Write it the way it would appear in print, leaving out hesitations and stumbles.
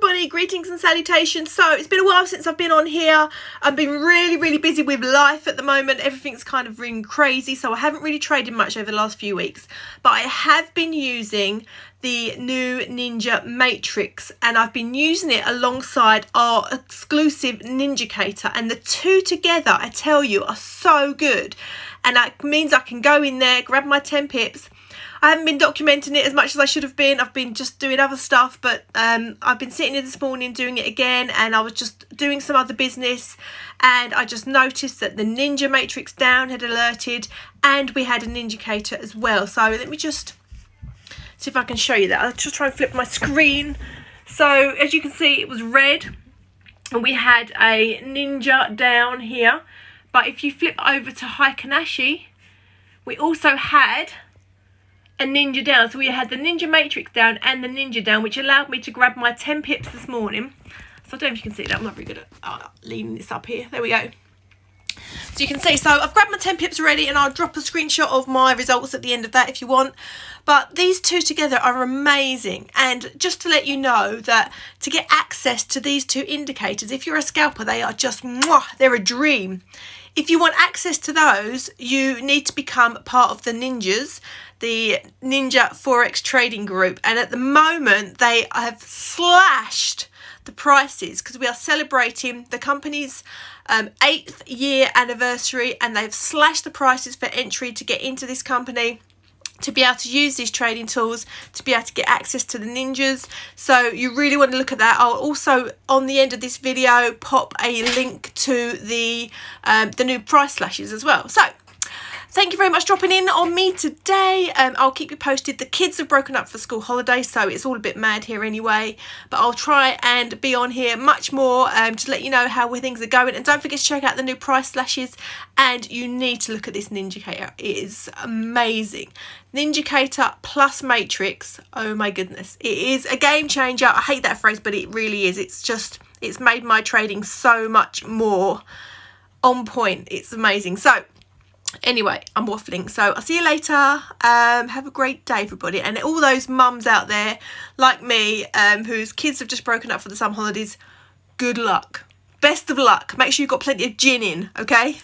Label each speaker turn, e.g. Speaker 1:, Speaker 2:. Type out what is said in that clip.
Speaker 1: everybody, greetings and salutations. So it's been a while since I've been on here. I've been really busy with life at the moment. Everything's kind of ring crazy, so I haven't really traded much over the last few weeks, but I have been using the new Ninja Matrix, and I've been using it alongside our exclusive Ninjacator, and the two together, I tell you, are so good. And that means I can go in there, grab my 10 pips. I haven't been documenting it as much as I should have been. I've been just doing other stuff, but I've been sitting here this morning doing it again, and I was just doing some other business, and I just noticed that the Ninja Matrix down had alerted, and we had a Ninjacator as well. So let me just see if I can show you that. I'll just try and flip my screen. So as you can see, it was red, and we had a Ninja down here. But if you flip over to Heikanashi, we also had a Ninja down. So we had the Ninja Matrix down and the Ninja down, which allowed me to grab my 10 pips this morning. So I don't know if you can see that. I'm not very good at leaning this up here. There we go. So you can see, so I've grabbed my 10 pips already, and I'll drop a screenshot of my results at the end of that if you want. But these two together are amazing. And just to let you know that to get access to these two indicators, if you're a scalper, they are just, they're a dream. If you want access to those, you need to become part of the Ninjas, the Ninja Forex Trading Group. And at the moment, they have slashed the prices because we are celebrating the company's 8th year anniversary, and they've slashed the prices for entry to get into this company, to be able to use these trading tools, to be able to get access to the Ninjas. So you really want to look at that. I'll also, on the end of this video, pop a link to the new price slashes as well. So thank you very much for dropping in on me today. I'll keep you posted. The kids have broken up for school holidays, so it's all a bit mad here anyway. But I'll try and be on here much more to let you know how things are going. And don't forget to check out the new price slashes. And you need to look at this Ninjacator. It is amazing. Ninjacator plus Matrix. Oh my goodness. It is a game changer. I hate that phrase, but it really is. It's made my trading so much more on point. It's amazing. So anyway, I'm waffling, so I'll see you later. Have a great day, everybody. And all those mums out there like me whose kids have just broken up for the summer holidays, good luck. Best of luck. Make sure you've got plenty of gin in, okay?